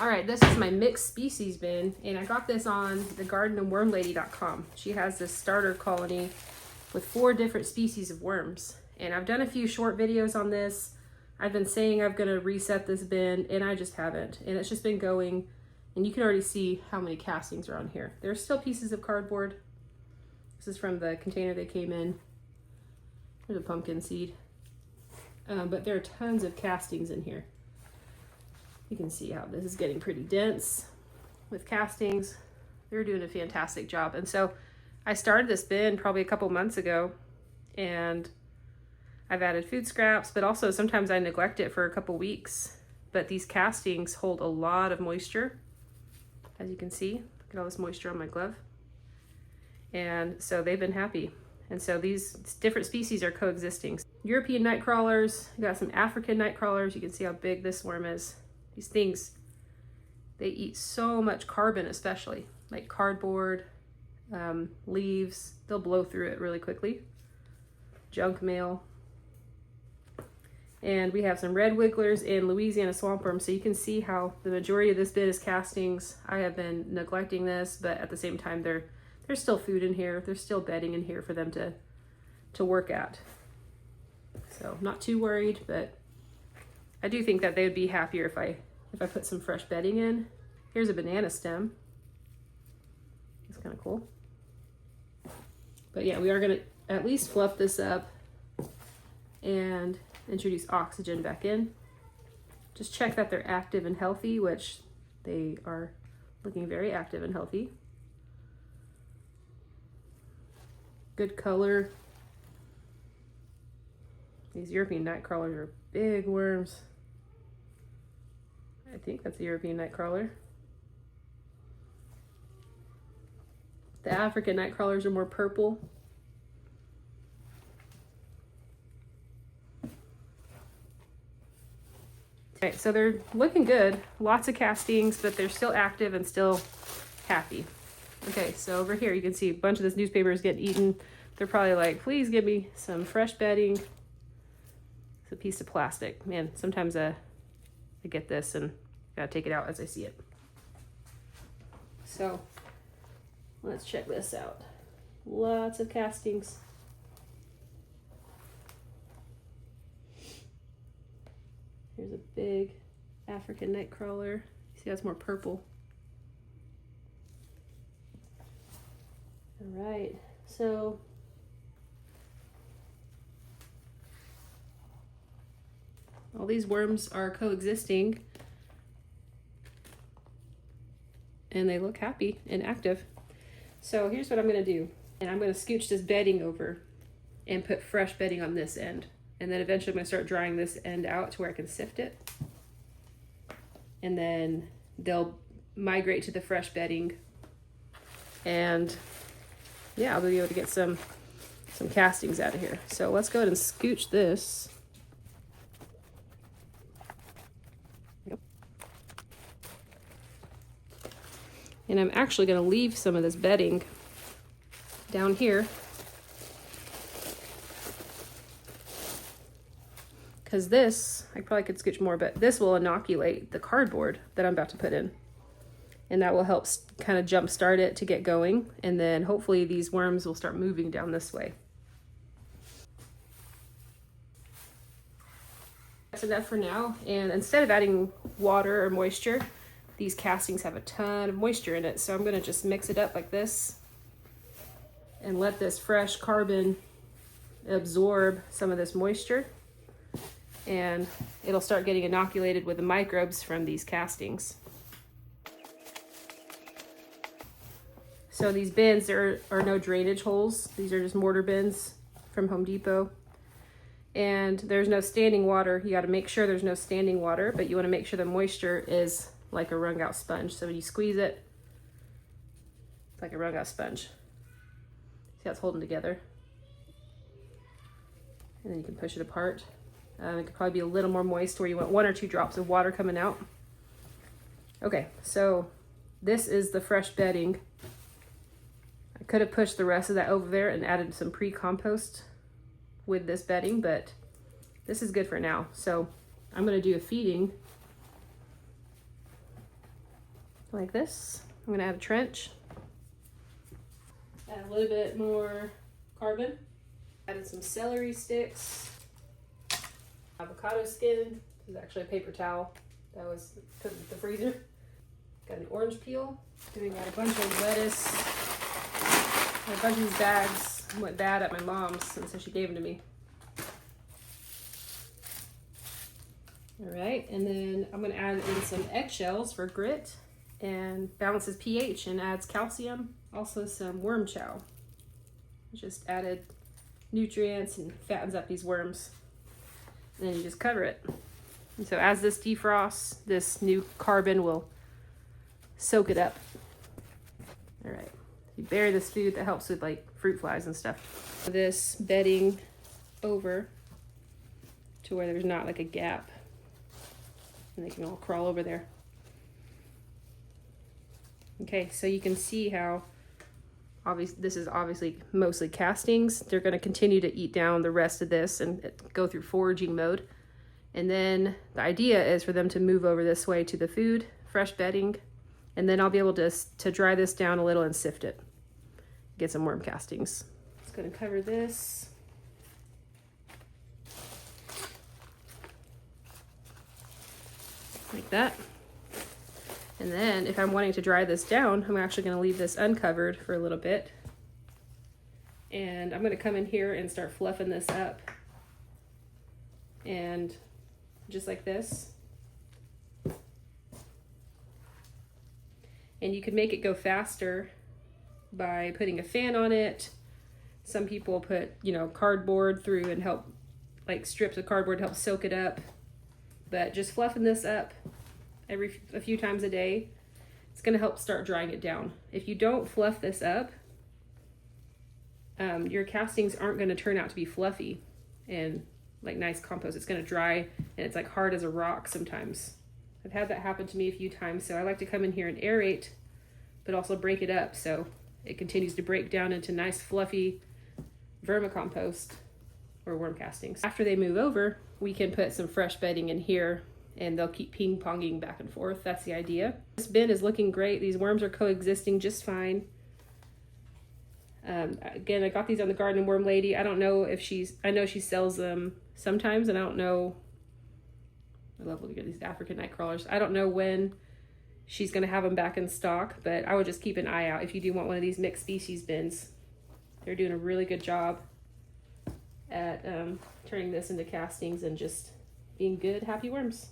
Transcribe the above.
All right, this is my mixed species bin, and I got this on the gardenandwormlady.com. She has this starter colony with 4 different species of worms. And I've done a few short videos on this. I've been saying I'm gonna reset this bin, and I just haven't. And it's just been going, and you can already see how many castings are on here. There's still pieces of cardboard. This is from the container they came in. There's a pumpkin seed. But there are tons of castings in here. You can see how this is getting pretty dense with castings. They're doing a fantastic job. And so I started this bin probably a couple months ago, and I've added food scraps, but also sometimes I neglect it for a couple weeks. But these castings hold a lot of moisture, as you can see. Look at all this moisture on my glove. And so they've been happy. And so these different species are coexisting. European nightcrawlers, we got some African nightcrawlers. You can see how big this worm is. These things, they eat so much carbon, especially like cardboard, leaves. They'll blow through it really quickly. Junk mail. And we have some red wigglers and Louisiana swamp worms. So you can see how the majority of this bin is castings. I have been neglecting this, but at the same time, there's still food in here. There's still bedding in here for them to work at. So not too worried, but I do think that they would be happier if I put some fresh bedding in. Here's a banana stem. It's kind of cool. But yeah, we are gonna at least fluff this up and introduce oxygen back in. Just check that they're active and healthy, which they are looking very active and healthy. Good color. These European nightcrawlers are big worms. I think that's a European nightcrawler. The African nightcrawlers are more purple. Okay, so they're looking good. Lots of castings, but they're still active and still happy. Okay, so over here you can see a bunch of this newspaper is getting eaten. They're probably like, please give me some fresh bedding. It's a piece of plastic. Man, sometimes I get this and gotta take it out as I see it. So let's check this out. Lots of castings. Here's a big African nightcrawler. See how it's more purple. All right, so all these worms are coexisting and they look happy and active. So here's what I'm gonna do. And I'm gonna scooch this bedding over and put fresh bedding on this end. And then eventually I'm gonna start drying this end out to where I can sift it. And then they'll migrate to the fresh bedding. And yeah, I'll be able to get some castings out of here. So let's go ahead and scooch this. And I'm actually gonna leave some of this bedding down here because this, I probably could scooch more, but this will inoculate the cardboard that I'm about to put in. And that will help kind of jump start it to get going. And then hopefully these worms will start moving down this way. That's enough for now. And instead of adding water or moisture, these castings have a ton of moisture in it. So I'm gonna just mix it up like this and let this fresh carbon absorb some of this moisture. And it'll start getting inoculated with the microbes from these castings. So these bins, there are no drainage holes. These are just mortar bins from Home Depot. And there's no standing water. You gotta make sure there's no standing water, but you wanna make sure the moisture is like a wrung out sponge. So when you squeeze it, it's like a wrung out sponge. See how it's holding together? And then you can push it apart. It could probably be a little more moist where you want 1 or 2 drops of water coming out. Okay, so this is the fresh bedding. I could have pushed the rest of that over there and added some pre-compost with this bedding, but this is good for now. So I'm gonna do a feeding. like this. I'm gonna add a trench. Add a little bit more carbon. Added some celery sticks. Avocado skin. This is actually a paper towel that was put in the freezer. Got an orange peel. Then we got a bunch of lettuce. A bunch of these bags went bad at my mom's, and so she gave them to me. All right, and then I'm gonna add in some eggshells for grit and balances pH and adds calcium. Also some worm chow. Just added nutrients and fattens up these worms. And then you just cover it. And so as this defrosts, this new carbon will soak it up. All right, you bury this food that helps with like fruit flies and stuff. This bedding over to where there's not like a gap. And they can all crawl over there. Okay, so you can see how this is obviously mostly castings. They're going to continue to eat down the rest of this and go through foraging mode. And then the idea is for them to move over this way to the food, fresh bedding, and then I'll be able to dry this down a little and sift it. Get some worm castings. Just going to cover this. Like that. And then if I'm wanting to dry this down, I'm actually going to leave this uncovered for a little bit. And I'm going to come in here and start fluffing this up. And just like this. And you can make it go faster by putting a fan on it. Some people put, you know, cardboard through and help, like strips of cardboard to help soak it up. But just fluffing this up a few times a day, it's going to help start drying it down. If you don't fluff this up, your castings aren't going to turn out to be fluffy and like nice compost. It's going to dry and it's like hard as a rock sometimes. I've had that happen to me a few times, so I like to come in here and aerate, but also break it up so it continues to break down into nice fluffy vermicompost or worm castings. After they move over, we can put some fresh bedding in here and they'll keep ping-ponging back and forth. That's the idea. This bin is looking great. These worms are coexisting just fine. Again, I got these on the Garden Worm Lady. I don't know if I know she sells them sometimes, and I don't know. I love looking at these African Nightcrawlers. I don't know when she's going to have them back in stock, but I would just keep an eye out if you do want one of these mixed species bins. They're doing a really good job at turning this into castings and just being good, happy worms.